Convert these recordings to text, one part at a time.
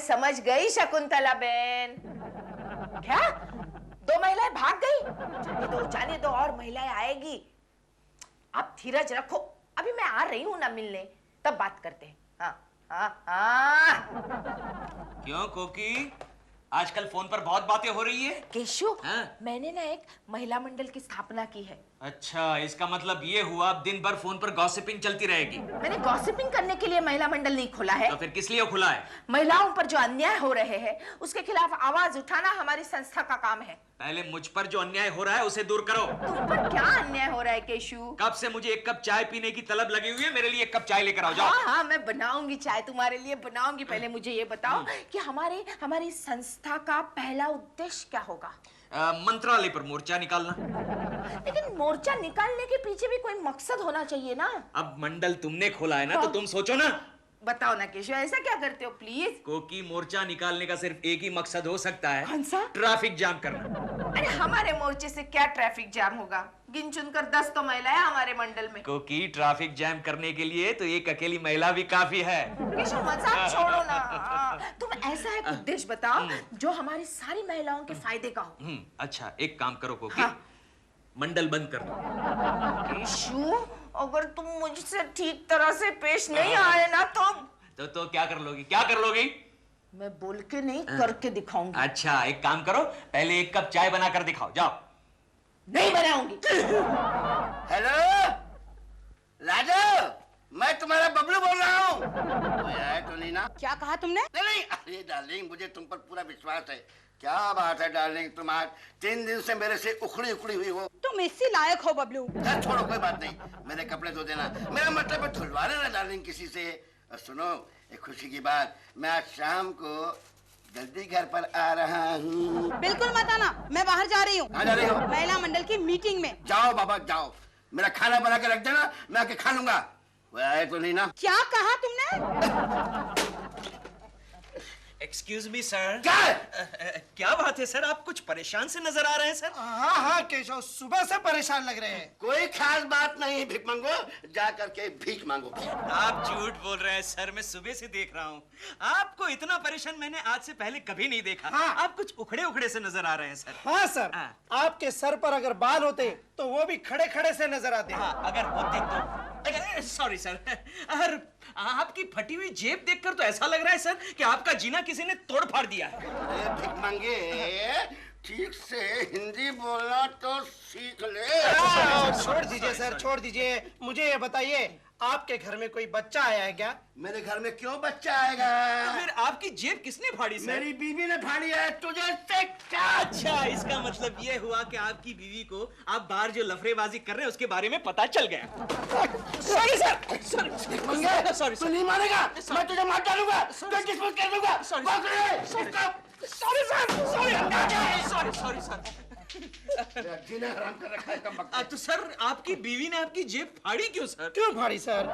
समझ गई शकुंतला बहन। क्या 2 महिलाएं भाग गई? जाने दो और महिलाएं आएगी। आप धीरज रखो, अभी मैं आ रही हूँ ना मिलने, तब बात करते हैं। हाँ हाँ हाँ। क्यों कोकी, आजकल फोन पर बहुत बातें हो रही है। केशु, हाँ? मैंने ना एक महिला मंडल की स्थापना की है। अच्छा, इसका मतलब ये हुआ अब दिन भर फोन पर गॉसिपिंग चलती रहेगी। मैंने गॉसिपिंग करने के लिए महिला मंडल नहीं खोला है। तो फिर किस लिए खुला है? महिलाओं पर जो अन्याय हो रहे हैं उसके खिलाफ आवाज उठाना हमारी संस्था का काम है। पहले मुझ पर जो अन्याय हो रहा है उसे दूर करो। तुम पर क्या अन्याय हो रहा है केशु? कब से मुझे एक कप चाय पीने की तलब लगी हुई है, मेरे लिए एक कप चाय लेकर आओ जाओ। हाँ हाँ, मैं बनाऊंगी चाय, तुम्हारे लिए बनाऊंगी। पहले मुझे ये बताओ कि हमारी संस्था का पहला उद्देश्य क्या होगा? मंत्रालय पर मोर्चा निकालना। लेकिन मोर्चा निकालने के पीछे भी कोई मकसद होना चाहिए ना। अब मंडल तुमने खोला है ना, तो तुम सोचो ना। बताओ ना केशव, ऐसा क्या करते हो प्लीज? कोकी, मोर्चा निकालने का सिर्फ एक ही मकसद हो सकता है। कौन सा? ट्रैफिक जाम करना। अरे हमारे मोर्चे से क्या ट्रैफिक जाम होगा? गिन चुनकर 10 तो महिलाएं हमारे मंडल में। कोकी, ट्रैफिक जाम करने के लिए तो एक अकेली महिला भी काफी है। केशव मजाक छोड़ो ना। तुम ऐसा एक उद्देश्य बताओ जो हमारी सारी महिलाओं के फायदे का हो। अच्छा, एक काम करो कोकी, हाँ। मंडल बंद कर दो। केशु, अगर तुम मुझसे ठीक तरह से पेश नहीं आए ना तो क्या कर लोगी? क्या कर लोगी? मैं बोल के नहीं करके दिखाऊंगी। अच्छा, एक काम करो, पहले एक कप चाय बना कर दिखाओ, जाओ। नहीं बनाऊंगी। हेलो राजू, मैं तुम्हारा बबलू बोल रहा हूँ। कोई आया तो नहीं ना? क्या कहा तुमने? नहीं, अरे डार्लिंग, मुझे तुम पर पूरा विश्वास है। क्या बात है डार्लिंग, तुम आज 3 दिन से मेरे से उखड़ी उखड़ी हुई हो। तुम इससे लायक हो बबलू। छोड़ो, कोई बात नहीं, मेरे कपड़े धो देना। मेरा मतलब है धुलवा लेना डार्लिंग किसी से। और सुनो, एक खुशी की बात, मैं आज शाम को जल्दी घर पर आ रहा हूँ। बिल्कुल मत आना, मैं बाहर जा रही हूँ। कहाँ जा रही हो? महिला मंडल की मीटिंग में। जाओ बाबा जाओ, मेरा खाना बना के रख देना, मैं आके खा लूंगा। वो आए तो नहीं ना? क्या कहा तुमने? Excuse me sir. क्या? क्या बात है सर, आप कुछ परेशान से नजर आ रहे हैं सर। हाँ हाँ केशव, सुबह से परेशान लग रहे हैं। कोई खास बात नहीं, भीख मांगो, जा करके भीख मांगो। आप झूठ बोल रहे हैं सर, मैं सुबह से देख रहा हूँ। आपको इतना परेशान मैंने आज से पहले कभी नहीं देखा। हाँ। आप कुछ उखड़े उखड़े से नजर आ रहे हैं सर। हाँ सर, हाँ। आपके सर पर अगर बाल होते तो वो भी खड़े खड़े से नजर आते हैं। हाँ, अगर होते तो। सॉरी सर, अगर आपकी फटी हुई जेब देखकर तो ऐसा लग रहा है सर कि आपका जीना किसी ने तोड़ फाड़ दिया है। अरे भीख मांगे, ठीक से हिंदी बोलना तो सीख ले। छोड़ दीजिए सर, छोड़ दीजिए। मुझे ये बताइए, आपके घर में कोई बच्चा आया है क्या? मेरे घर में क्यों बच्चा आएगा? तो फिर आपकी जेब किसने फाड़ी सर? मेरी बीवी ने फाड़ी है, तुझे से क्या? अच्छा, इसका मतलब ये हुआ कि आपकी बीवी को आप बाहर जो लफड़ेबाजी कर रहे हैं उसके बारे में पता चल गया। सॉरी सर, सॉरी सॉरी तू नहीं मानेगा, मैं तुझे मार डालूंगा, तुझे डिस्मिस कर दूंगा। Sorry sorry sir. जीना हराम कर रखा है कम वक्त। तो सर, आपकी बीवी ने आपकी जेब फाड़ी क्यों सर? क्यों फाड़ी सर?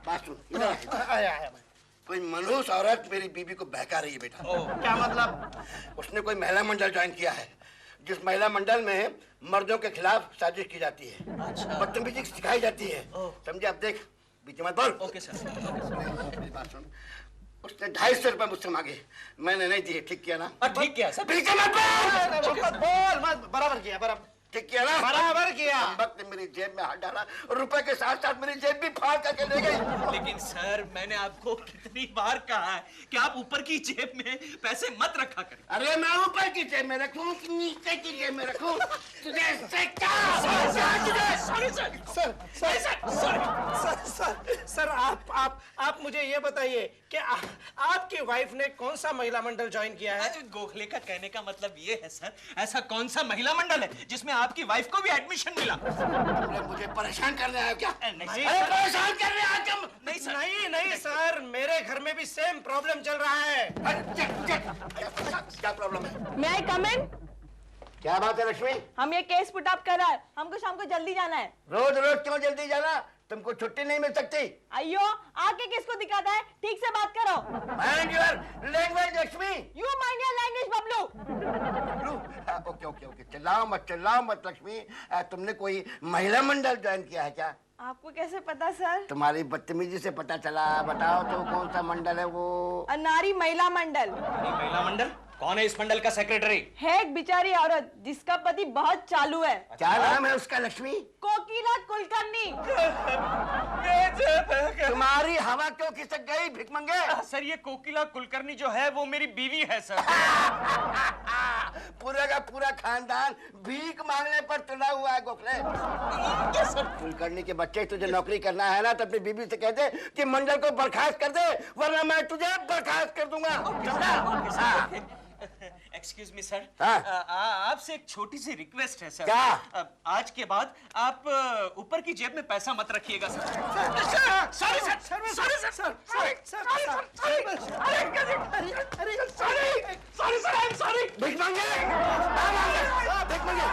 बात सुन, इधर आ। आया। कोई मनहूस औरत मेरी बीवी को बहका रही है बेटा। क्या मतलब? उसने कोई महिला मंडल ज्वाइन किया है, जिस महिला मंडल में मर्दों के खिलाफ साजिश की जाती है। अच्छा। बदतमीजी सिखाई जाती है, समझे? अब देख, बीच मत बोल। Okay sir. मेरी बात सुन, उसने 250 रुपए मुझसे मांगे, मैंने नहीं दिए। ठीक किया ना? ठीक किया सर। बीच मत बोल। मत, बराबर किया, बराबर। ठीक किया ना? बराबर किया। वक्त ने मेरी जेब में हाथ डाला और रुपए के साथ साथ मेरी जेब भी फाड़ करके ले गई। लेकिन सर, मैंने आपको कितनी बार कहा है कि आप ऊपर की जेब में पैसे मत रखा करें। अरे मैं ऊपर की जेब में रखूं कि नीचे की जेब में रखूं? तुझे इससे क्या? Sorry sir. सर, आप मुझे ये बताइए कि आपकी वाइफ ने कौन सा महिला मंडल ज्वाइन किया है? गोखले का कहने का मतलब ये है सर, ऐसा कौन सा महिला मंडल है जिसमें आपकी वाइफ को भी एडमिशन मिला? मुझे परेशान करने आया क्या? नहीं, अरे परेशान करने आया तुम? नहीं सर। नहीं सर, मेरे घर में भी सेम प्रॉब्लम चल रहा है। क्या प्रॉब्लम है? मैं आई कम इन? क्या बात है लक्ष्मी? हम ये केस पुट अप कर रहा है, हमको शाम को जल्दी जाना है। रोज रोज क्यों जल्दी जाना? तुमको छुट्टी नहीं मिल सकती? अयो, आके किसको दिखाता है? ठीक से बात करो। Mind your language Lakshmi. You mind your language Bablu. Okay, चिल्लाओ मत लक्ष्मी। तुमने कोई महिला मंडल ज्वाइन किया है क्या? आपको कैसे पता सर? तुम्हारी बदतमीजी से पता चला। बताओ तो कौन सा मंडल है वो? अनारी महिला मंडल। महिला मंडल? कौन है इस मंडल का सेक्रेटरी? है एक बेचारी औरत जिसका पति बहुत चालू है। क्या नाम है उसका? लक्ष्मी? कोकिला कुलकर्णी। तुम्हारी हवा क्यों खिसक गई भिकमंगे? सर ये कोकिला कुलकर्णी जो है वो मेरी बीवी है सर। पूरा का पूरा खानदान भीख मांगने पर तुला हुआ है गोखले। कुलकर्णी के बच्चे तुझे नौकरी करना है ना तो अपनी बीबी से कह दे कि मंडल को बर्खास्त कर दे, वरना मैं तुझे बर्खास्त कर दूंगा। एक्सक्यूज मी सर, हाँ? आपसे एक छोटी सी रिक्वेस्ट है सर। क्या? आज के बाद आप ऊपर की जेब में पैसा मत रखिएगा sir. Sorry sir, sorry sir, sorry sorry भिकमंगे! भिकमंगे!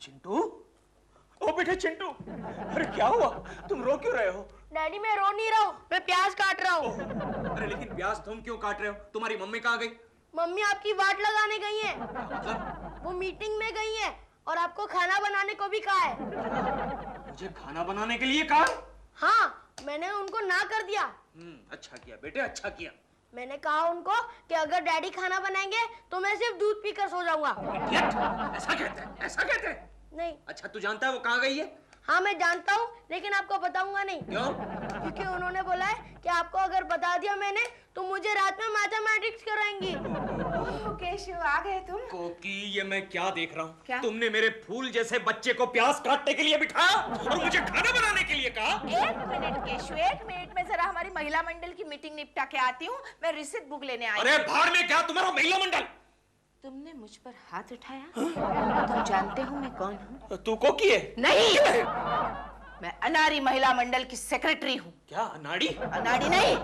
चिंटू, ओ बेटे चिंटू, अरे क्या हुआ? तुम रो क्यों रहे हो? डैडी मैं रो नहीं रहा हूँ, मैं प्याज काट रहा हूँ। अरे लेकिन प्याज तुम क्यों काट रहे हो? तुम्हारी मम्मी कहाँ गई? मम्मी आपकी वाट लगाने गई है। वो मीटिंग में गई है और आपको खाना बनाने को भी कहा है। मुझे खाना बनाने के लिए कहा? हाँ, मैंने उनको ना कर दिया। अच्छा किया बेटे, अच्छा किया। मैंने कहा उनको कि अगर डैडी खाना बनाएंगे तो मैं सिर्फ दूध पीकर सो जाऊंगा। ऐसा कहते हैं? ऐसा कहते हैं? नहीं। अच्छा तू जानता है वो कहाँ गई है? हाँ मैं जानता हूँ, लेकिन आपको बताऊंगा नहीं। क्यों? क्योंकि उन्होंने बोला है कि आपको अगर बता दिया मैंने तो मुझे रात में मैथमेटिक्स कराएंगी। केशु आ गए तुम? कोकी, ये मैं क्या देख रहा हूँ? क्या? तुमने मेरे फूल जैसे बच्चे को प्याज काटने के लिए बिठाया और मुझे खाना बनाने के लिए कहा? एक मिनट केशु, एक मिनट में जरा हमारी महिला मंडल की मीटिंग निपटा के आती हूँ। मैं रिसिप्ट बुक लेने आई। अरे भाड़ में क्या तुम्हारा महिला मंडल? तुमने मुझ पर हाथ उठाया? तुम जानते हो मैं कौन हूँ? तू कोकी है? नहीं, मैं अनारी महिला मंडल की सेक्रेटरी हूँ। क्या अनाड़ी? अनाड़ी नहीं,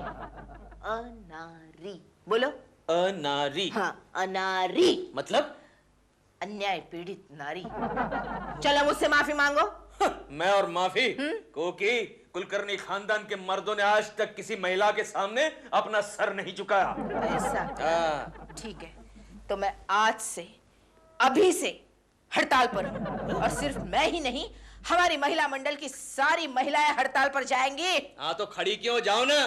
अनारी। बोलो। अनारी? हाँ, अनारी मतलब? अन्याय पीड़ित नारी। चलो मुझसे माफी मांगो। मैं और माफी? कोकी, कुलकर्णी खानदान के मर्दों ने आज तक किसी महिला के सामने अपना सर नहीं झुकाया। ऐसा? ठीक है, तो मैं आज से, अभी से हड़ताल पर हूँ। और सिर्फ मैं ही नहीं, हमारी महिला मंडल की सारी महिलाएं हड़ताल पर जाएंगी। हाँ तो खड़ी क्यों? जाओ ना।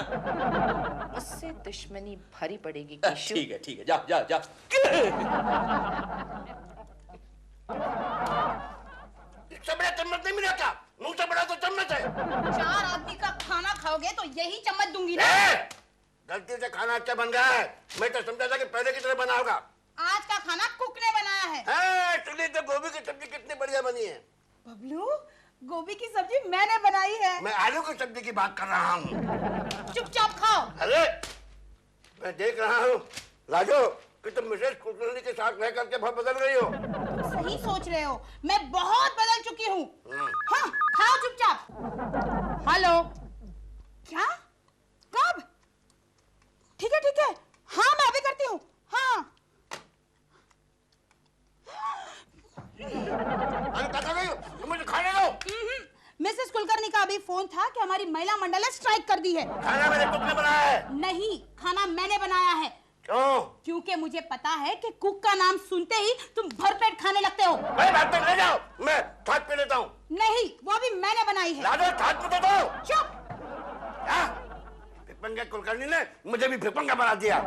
उससे दुश्मनी भारी पड़ेगी केशु। ठीक है ठीक है, जा जा जा। इससे बड़ा चम्मच नहीं मिला क्या? मुंह से बड़ा तो चम्मच है। 4 आदमी का खाना खाओगे तो यही चम्मच दूंगी ना। गलती से खाना अच्छा बन गया है। मैं तो समझा था कि पहले की तरह बना होगा। आज का खाना कुक ने बनाया है। चलिए तो गोभी की सब्जी कितनी बढ़िया बनी है। बबलू, गोभी की सब्जी मैंने बनाई है। मैं आलू की सब्जी की बात कर रहा हूँ। चुपचाप खाओ। अरे मैं देख रहा हूँ राजू कि तुम मिसेस कुलकर्णी के साथ रह करके बहुत बदल गई हो। सही सोच रहे हो, मैं बहुत बदल चुकी हूँ। हाँ, खाओ चुपचाप। हेलो। क्या? कब? ठीक है। हाँ मैं अभी करती हूँ। हाँ। तुम मुझे खाने दो। मिसेस कुलकर्णी का अभी फोन था कि हमारी महिला मंडल ने स्ट्राइक कर दी है। खाना मेरे कुक ने बनाया है। नहीं, खाना मैंने बनाया है। क्यों? क्योंकि मुझे पता है कि कुक का नाम सुनते ही तुम भरपेट खाने लगते हो। भाई बात ले जाओ, मैं थाट पे लेता हूँ। नहीं, वो भी मैंने बनाई है। राजू थाट पे दे दो। चुप। भिकमंगा कुलकर्णी ने मुझे भी भिकमंगा बना दिया।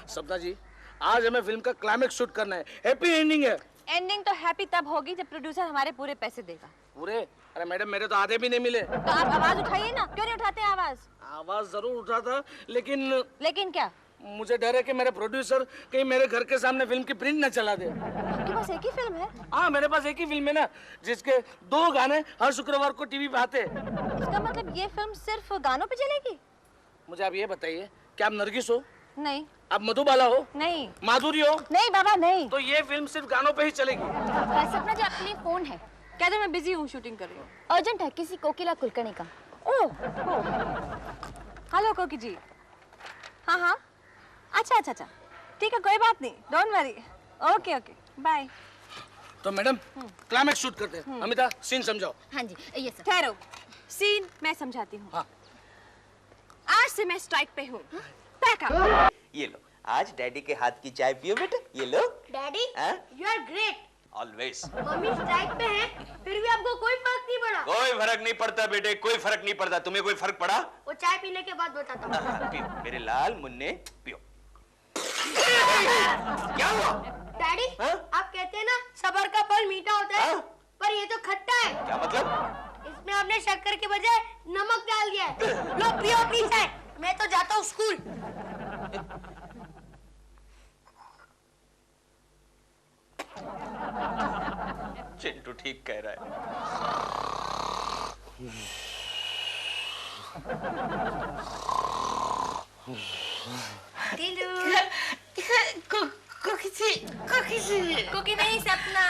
सपना जी, आज हमें फिल्म का क्लाइमेक्स शूट करना है। हैप्पी एंडिंग है। एंडिंग तो हैप्पी तब होगी जब प्रोड्यूसर हमारे पूरे पैसे देगा। पूरे? अरे मैडम, मेरे तो आधे भी नहीं मिले। तो आप आवाज उठाइए ना। क्यों नहीं उठाते आवाज? आवाज जरूर उठा था, लेकिन क्या? मुझे डर है कि मेरे प्रोड्यूसर कहीं मेरे घर के सामने फिल्म की प्रिंट न चला दे। आपके पास एक ही फिल्म है? हाँ, मेरे पास एक ही फिल्म है ना, जिसके 2 गाने हर शुक्रवार को टीवी पे आते हैं। इसका मतलब ये फिल्म सिर्फ गानों पे चलेगी? मुझे आप ये बताइए, क्या आप नरगिस हो? नहीं। आप मधुबाला हो? नहीं। माधुरी हो? नहीं बाबा नहीं। तो ये फिल्म सिर्फ गानों पे ही चलेगी। सपना जी, आपके लिए फोन है। कह दो मैं बिजी हूँ, शूटिंग कर रही हूँ। अर्जेंट है, किसी कोकिला कुलकर्णी का। ओह, हेलो कोकी जी। हाँ, अच्छा, ठीक है, कोई बात नहीं, डोंट वरी। Okay, bye. तो मैडम, क्लाइमेक्स शूट करते हैं। अमिता, सीन समझाओ। हाँ जी, ये सर। ठहरो। सीन मैं समझाती हूँ। आज से मैं स्ट्राइक पे हूँ। Pack up. ये लो, आज डैडी के हाथ की चाय पियो बेटा, ये लो। Daddy you are great. Always. Mummy strike पे है, फिर भी आपको कोई फर्क नहीं पड़ा। कोई फर्क नहीं पड़ता बेटे, कोई फर्क नहीं पड़ता। तुम्हें कोई फर्क पड़ा? वो चाय पीने के बाद बताता हूँ। पियो मेरे लाल मुन्ने, पियो। क्या हुआ? डैडी आप कहते हैं ना सबर का फल मीठा होता है, पर ये तो खट्टा है। क्या मतलब? इसमें आपने शक्कर के बजाय नमक डाल दिया है। लो पियो अपनी चाय, मैं तो जाता हूँ स्कूल। चिंटू ठीक कह रहा है। कुकी नहीं सपना।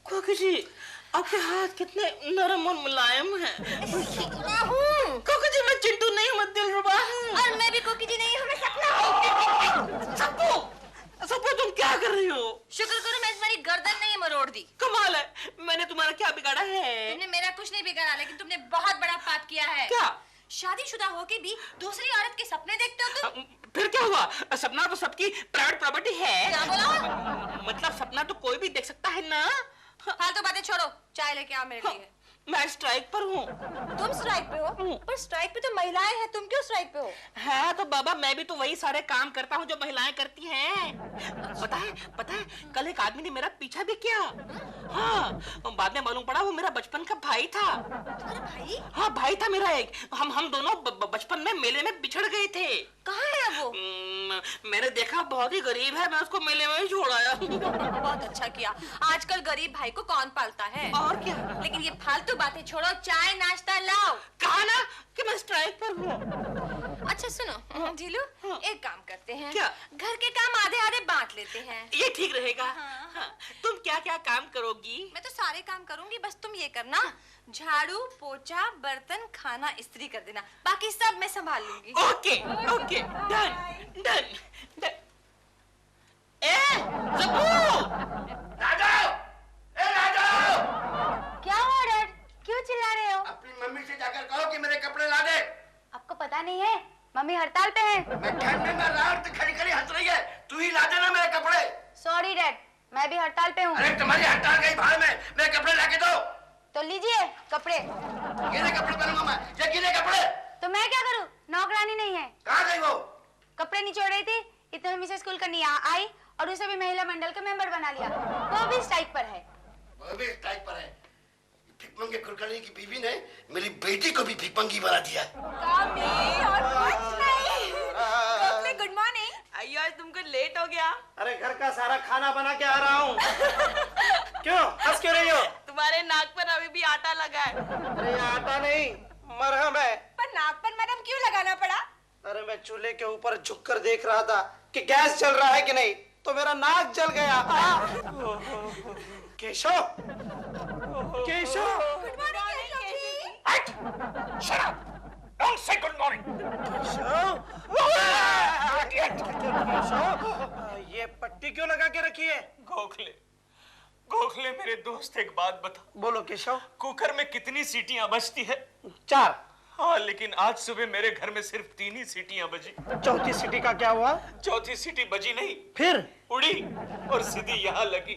कोकी जी, आपके हाथ कितने नरम और मुलायम हैं। कोकी जी, मैं चिंटू नहीं हूँ, मैं दिलरुबा हूँ। और मैं भी कुकी जी नहीं हूँ, मैं सपना हूँ। सबको तुम क्या कर रही हो? शुक्र करो मैं तुम्हारी गर्दन नहीं मरोड़ दी। कमाल है, मैंने तुम्हारा क्या बिगाड़ा है? तुमने मेरा कुछ नहीं बिगाड़ा, लेकिन तुमने बहुत बड़ा पाप किया है। क्या? शादीशुदा होके भी दूसरी औरत के सपने देखते हो तुम। फिर क्या हुआ? सपना तो सबकी प्राइवेट प्रॉपर्टी है। क्या बोला? मतलब सपना तो कोई भी देख सकता है ना। फालतू बातें छोड़ो, चाय लेके आओ मेरे लिए। मैं स्ट्राइक पर हूँ। तुम स्ट्राइक पे हो? पर स्ट्राइक पे तो महिलाएं हैं, तुम क्यों स्ट्राइक पे हो? हाँ तो बाबा, मैं भी तो वही सारे काम करता हूँ जो महिलाएं करती हैं। पता है कल एक आदमी ने मेरा पीछा भी किया। हाँ, बाद में मालूम पड़ा वो मेरा बचपन का भाई था। तुम्हारा भाई? हाँ, भाई था मेरा एक। हम दोनों बचपन में मेले में बिछड़ गए थे। कहाँ है वो? मैंने देखा बहुत ही गरीब है, मैं उसको मेले में ही छोड़ आया। बहुत अच्छा किया। आजकल गरीब भाई को कौन पालता है? और क्या? लेकिन ये फालतू बातें छोड़ो, चाय नाश्ता लाओ। कहा ना कि मैं स्ट्राइक पर हूँ। अच्छा सुनो ढीलू, एक काम करते हैं। क्या? घर के काम आधे आधे बांट लेते हैं। ये ठीक रहेगा। हाँ। तुम क्या क्या काम करोगी? मैं तो सारे काम करूंगी, बस तुम ये करना, झाड़ू पोछा बर्तन खाना इस्त्री कर देना, बाकी सब मैं संभाल लूंगी। Okay okay, done done done. क्या हुआ डैड, क्यों चिल्ला रहे हो? अपनी मम्मी से जाकर कहो कि मेरे कपड़े ला दे। आपको पता नहीं है मम्मी हड़ताल पे है। मैं ठंड में रात खड़ी खड़ी हंस रही है, तू ही ला देना मेरे कपड़े। सॉरी डैड, मैं भी हड़ताल पे हूँ। अरे तुम्हारी हड़ताल गई भाड़ में, मेरे कपड़े लाके दो। तो लीजिए कपड़े। गिरे कपड़े पहनूंगा मैं, ये गिरे कपड़े। तो मैं क्या करूँ, नौकरानी नहीं है। कहाँ गई वो? कपड़े नहीं छोड़ रही थी, इतने में मिसेस कुलकर्णी आई और उसे भी महिला मंडल का मेंबर बना लिया। वो भी स्ट्राइक पर है। वो भी स्ट्राइक पर है। भिकमंगे कुलकर्णी की बीवी ने मेरी बेटी को भी भिकमंगी बना दिया। Good morning. आइयो, आज तुमको लेट हो गया। अरे घर का सारा खाना बना के आ रहा हूँ। क्यों हंस क्यों रही हो? तुम्हारे नाक पर अभी भी आटा लगा है। अरे ये आटा नहीं, मरहम है। पर नाक पर मैडम क्यों लगाना पड़ा? अरे मैं चूल्हे के ऊपर झुककर देख रहा था कि गैस चल रहा है कि नहीं, तो मेरा नाक जल गया। Keshav, Keshav. Good morning Keshav. Shut up! Don't say good morning. ये पट्टी क्यों लगा के रखी है? गोखले मेरे दोस्त, एक बात बता। बोलो केशव। कुकर में कितनी सीटियां बजती है? 4। हाँ, लेकिन आज सुबह मेरे घर में सिर्फ 3 ही सीटियां बजी। चौथी सीटी का क्या हुआ? चौथी सीटी बजी नहीं, फिर उड़ी और सीधी यहाँ लगी।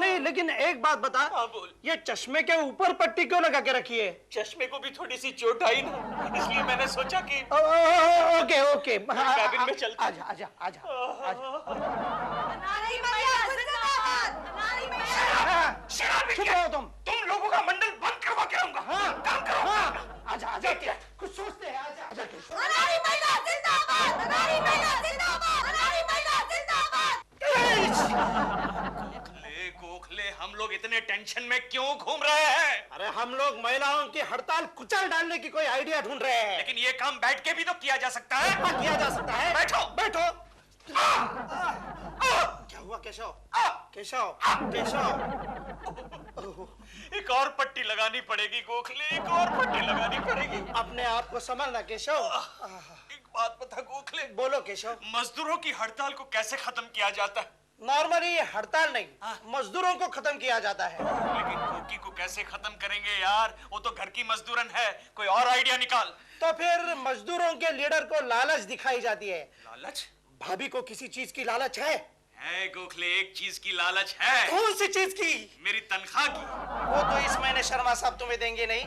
नहीं, लेकिन एक बात बता। हाँ बोल। ये चश्मे के ऊपर पट्टी क्यों लगा के रखी है? चश्मे को भी थोड़ी सी चोट आई ना, इसलिए मैंने सोचा कि ओके ओके, कैबिन में चलते। आजा आजा आजा चुप रहो तुम लोगों का मंडल बंद करवा के आऊंगा। काम करो। आजा आजा, कुछ सोचते हैं। आजा आजा गोखले, हम लोग इतने टेंशन में क्यों घूम रहे हैं? अरे हम लोग महिलाओं की हड़ताल कुचल डालने की कोई आइडिया ढूंढ रहे हैं। लेकिन ये काम बैठ के भी तो किया जा सकता है। किया जा सकता है। बैठो। बैठो। क्या हुआ केशव? केशव एक और पट्टी लगानी पड़ेगी गोखले, एक और पट्टी लगानी पड़ेगी। अपने आप को संभालना केशव। एक बात बता गोखले। बोलो केशव। मजदूरों की हड़ताल को कैसे खत्म किया जाता है? नॉर्मली हड़ताल नहीं, मजदूरों को खत्म किया जाता है। लेकिन कोकी को कैसे खत्म करेंगे यार, वो तो घर की मजदूरन है, कोई और आइडिया निकाल। तो फिर मजदूरों के लीडर को लालच दिखाई जाती है। लालच? भाभी को किसी चीज की लालच है? गोखले, एक चीज की लालच है। कौन सी चीज की? मेरी तनख्वाह की। वो तो इस महीने शर्मा साहब तुम्हें देंगे नहीं।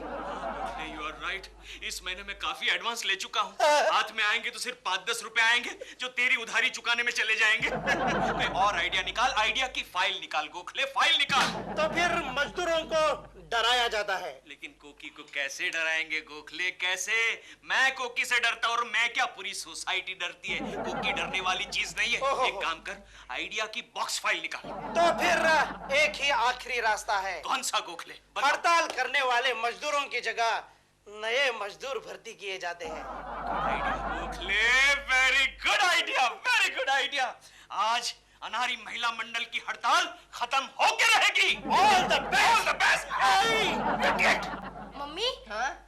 यू आर राइट, इस महीने में काफी एडवांस ले चुका हूँ। हाथ में आएंगे तो सिर्फ 5-10 रुपए आएंगे जो तेरी उधारी चुकाने में चले जाएंगे। कोई और आइडिया निकाल, आइडिया की फाइल निकाल गोखले, फाइल निकाल। तो फिर मजदूरों को डराया जाता है। लेकिन कोकी को कैसे डराएंगे गोखले, कैसे? मैं कोकी से डरता और मैं क्या, पूरी सोसाइटी डरती है। कोकी डरने वाली चीज नहीं है। एक काम कर, आइडिया की बॉक्स फाइल निकाल। तो फिर एक ही आखिरी रास्ता है। कौन सा गोखले? हड़ताल करने वाले मजदूरों की जगह नए मजदूर भर्ती किए जाते हैं। Gokhale, very good idea, very good idea. आज अनारी महिला मंडल की हड़ताल खत्म होके रहेगी। All the best, all the best. Mummy,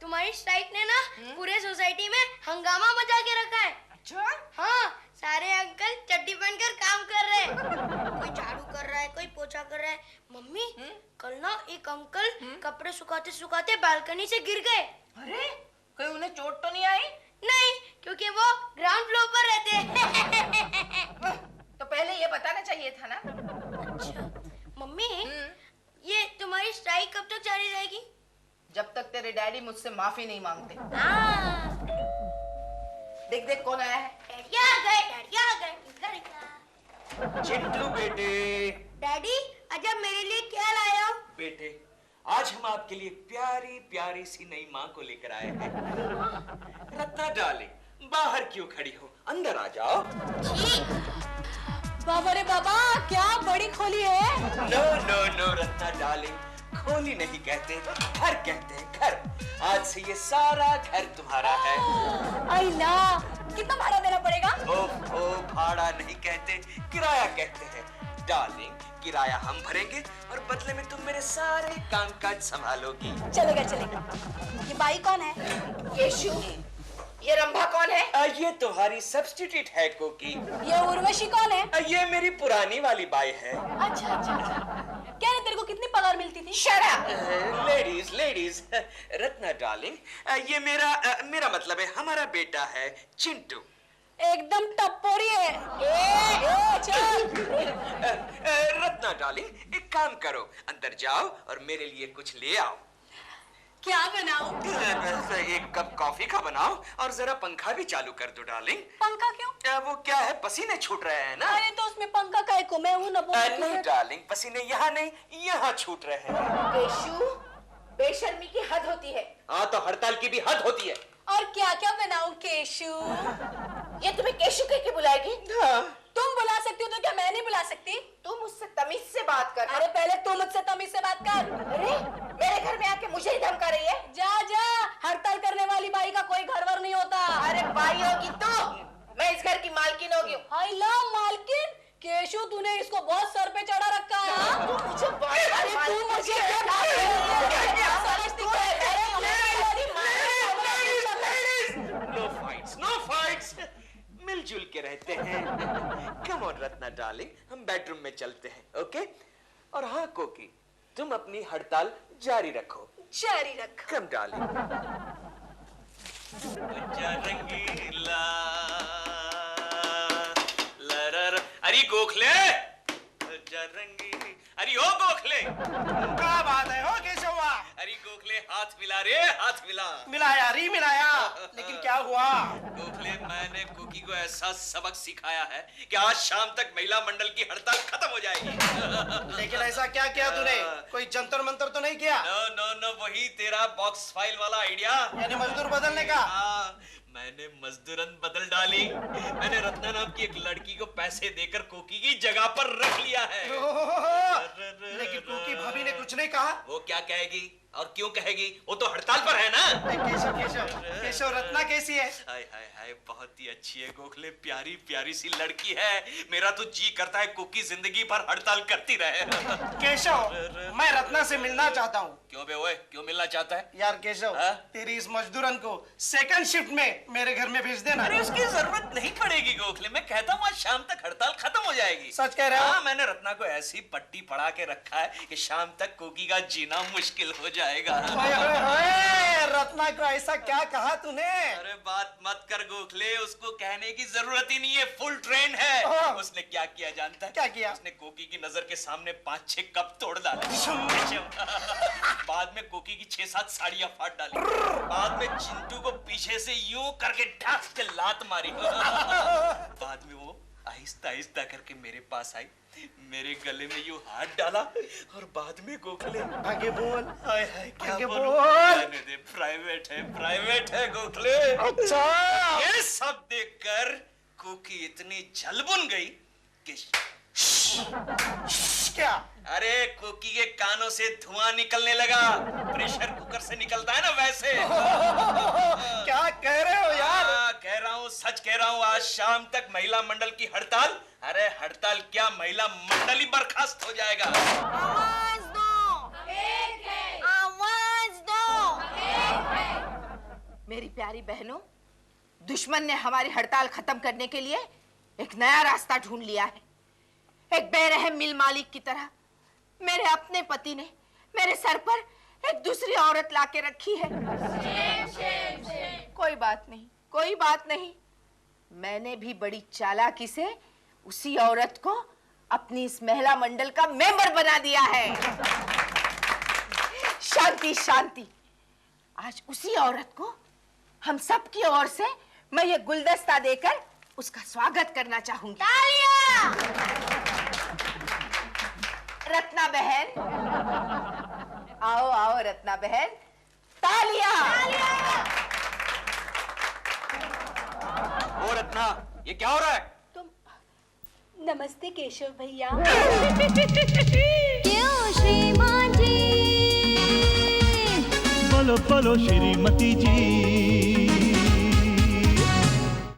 तुम्हारी स्ट्राइक ने ना पूरे सोसाइटी में हंगामा मचा के रखा है। अच्छा? हाँ, सारे अंकल चड्डी पहनकर काम कर रहे हैं। कोई झाड़ू कर रहा है, कोई पोछा कर रहा है। मम्मी, कल ना एक अंकल कपड़े सुखाते सुखाते बालकनी से गिर गए। अरे, कोई उन्हें चोट तो नहीं आई? नहीं, क्योंकि वो ग्राउंड फ्लोर पर रहते हैं। तो पहले ये बताना चाहिए था ना। अच्छा, मम्मी, ये तुम्हारी स्ट्राइक कब तक जारी रहेगी? जब तक तेरे डैडी मुझसे माफी नहीं मांगते। हाँ। देख देख कौन आया है। डैडी आ गए, डैडी आ गए। इधर इधर। चिंटू बेटे। डैडी, आज आप मेरे लिए क्या लाए हो? बेटे, आज हम आपके लिए प्यारी प्यारी सी नई माँ को लेकर आए हैं। रत्ना डार्लिंग, बाहर क्यों खड़ी हो, अंदर आ जाओ। बाबा रे बाबा, क्या बड़ी खोली है। No no no Ratna darling, खोली नहीं कहते, घर कहते हैं, घर। आज से ये सारा घर तुम्हारा है। आइला, कितना भाड़ा देना पड़ेगा? ओ भाड़ा नहीं कहते, किराया कहते हैं। डार्लिंग, किराया हम भरेंगे और बदले में तुम मेरे सारे कामकाज संभालोगी। चलेगा चलेगा। ये बाई कौन है? केशु। ये रंभा कौन है? ये तुम्हारी सब्स्टिट्यूट है कोकी। ये उर्वशी कौन है? ये मेरी पुरानी वाली बाई है। अच्छा अच्छा अच्छा। क्या रे, तेरे को कितनी पगार मिलती थी? Shut up! Ladies ladies, Ratna darling, ये मेरा मतलब है हमारा बेटा है चिंटू। एकदम टप्पोरी है। चल। रत्ना डार्लिंग, एक काम करो, अंदर जाओ और मेरे लिए कुछ ले आओ। क्या बनाऊं? एक कप कॉफी का बनाओ और जरा पंखा भी चालू कर दो डार्लिंग। पंखा क्यों? वो क्या है, पसीने छूट रहे हैं ना। अरे तो उसमें पंखा काहे को? मैं हूं ना। नहीं डार्लिंग, पसीने यहाँ नहीं, यहाँ छूट रहे हैं। केशु, बेशर्मी की हद होती है। हाँ, तो हड़ताल की भी हद होती है। और क्या क्या बनाऊं केशु? ये तुम्हें केशु कह के बुलाएगी? हाँ। तुम बुला सकती हो तो क्या मैं नहीं बुला सकती? तू मुझसे तमीज से बात कर। अरे पहले तू मुझसे तमीज से बात कर। अरे, मेरे घर में आके मुझे ही धमका रही है। जा जा, हड़ताल करने वाली बाई का कोई घर वर नहीं होता। अरे बाई होगी तो, मैं इस घर की मालकिन होगी। हाय ला, मालकिन? केशु, तूने इसको बहुत सर पे चढ़ा रखा है। तू मुझे बार-बार अरे तू मालकिन मुझे समझती नो फाइट्स, मिलजुल के रहते हैं। कम ऑन रत्ना डार्लिंग, हम बेडरूम में चलते हैं, ओके? और हाँ कोकी, तुम अपनी हड़ताल जारी रखो। जारी रख। Come darling. रंगीला लरर, अरे गोखले, रंगीली, अरे ओ गोखले, क्या बात है? हो कैसे हुआ? अरे गोखले, हाथ मिला रे, हाथ मिला। मिलाया री मिलाया, लेकिन क्या हुआ? गोखले, मैंने कोकी को ऐसा सबक सिखाया है कि आज शाम तक महिला मंडल की हड़ताल खत्म हो जाएगी। लेकिन ऐसा क्या किया तूने? कोई जंतर मंतर तो नहीं किया? नो नो नो, वही तेरा बॉक्स फाइल वाला आइडिया। यानी मजदूर बदलने का? हाँ, मैंने मजदूरन बदल डाली। मैंने रत्ना नाम की एक लड़की को पैसे देकर कोकी की जगह पर रख लिया है। लेकिन कोकी भाभी ने कुछ नहीं कहा? वो क्या कहेगी? और क्यों कहेगी, वो तो हड़ताल पर है ना। केशव केशव केशव, रत्ना कैसी है? हाय हाय हाय, बहुत ही अच्छी है गोखले, प्यारी प्यारी सी लड़की है। मेरा तो जी करता है कुकी जिंदगी भर हड़ताल करती रहे। केशव, मैं रत्ना से मिलना चाहता हूँ। क्यों बे ओए, क्यों मिलना चाहता है? यार केशव, हाँ? तेरी इस मजदूरन को सेकंड शिफ्ट में मेरे घर में भेज देना। अरे उसकी जरूरत नहीं पड़ेगी गोखले, मैं कहता हूँ आज शाम तक हड़ताल खत्म हो जाएगी। सच कह रहे हो? हाँ, मैंने रत्ना को ऐसी पट्टी पड़ा के रखा है कि शाम तक कुकी का जीना मुश्किल हो जाएगा। ओए ओए ओए, रत्ना को ऐसा क्या कहा तूने? अरे बात मत कर गोखले, उसको कहने की जरूरत ही नहीं है, फुल ट्रेन है। हाँ। उसने क्या किया जानता है? क्या किया? उसने कोकी की नजर के सामने 5-6 कप तोड़ डाले। बाद में कोकी की 6-7 साड़ियां फाड़ डाली। बाद में चिंटू को पीछे से यूं करके ढाक के लात मारी। बाद में वो आहिस्ता आहिस्ता करके मेरे पास आई, मेरे गले में यूं हाथ डाला और बाद में गोखले आगे बोल। हाय हाय, क्या आगे बोलूं? बोल। रहने दे, प्राइवेट है गोखले। अच्छा। ये सब देखकर कुकी इतनी जलबुन गई कि क्या? अरे कुकी के कानों से धुआं निकलने लगा, प्रेशर कुकर से निकलता है ना वैसे। क्या कह रहे हो यार? हाँ, कह रहा हूँ, सच कह रहा हूँ, आज शाम तक महिला मंडल की हड़ताल, अरे हड़ताल क्या, महिला मंडल ही बर्खास्त हो जाएगा। आवाज दो, आवाज दो। मेरी प्यारी बहनों, दुश्मन ने हमारी हड़ताल खत्म करने के लिए एक नया रास्ता ढूंढ लिया है। एक बेरहम मिल मालिक की तरह मेरे अपने पति ने मेरे सर पर एक दूसरी औरत लाके रखी है। कोई बात नहीं, कोई बात नहीं, मैंने भी बड़ी चालाकी से उसी औरत को अपनी इस महिला मंडल का मेंबर बना दिया है। शांति शांति, आज उसी औरत को हम सब की ओर से मैं ये गुलदस्ता देकर उसका स्वागत करना चाहूंगी। रत्ना बहन, आओ आओ रत्ना बहन, तालियां। ओ रत्ना, ये क्या हो रहा है? नमस्ते केशव भैया। क्यों श्रीमान जी? बोलो बोलो श्रीमती जी।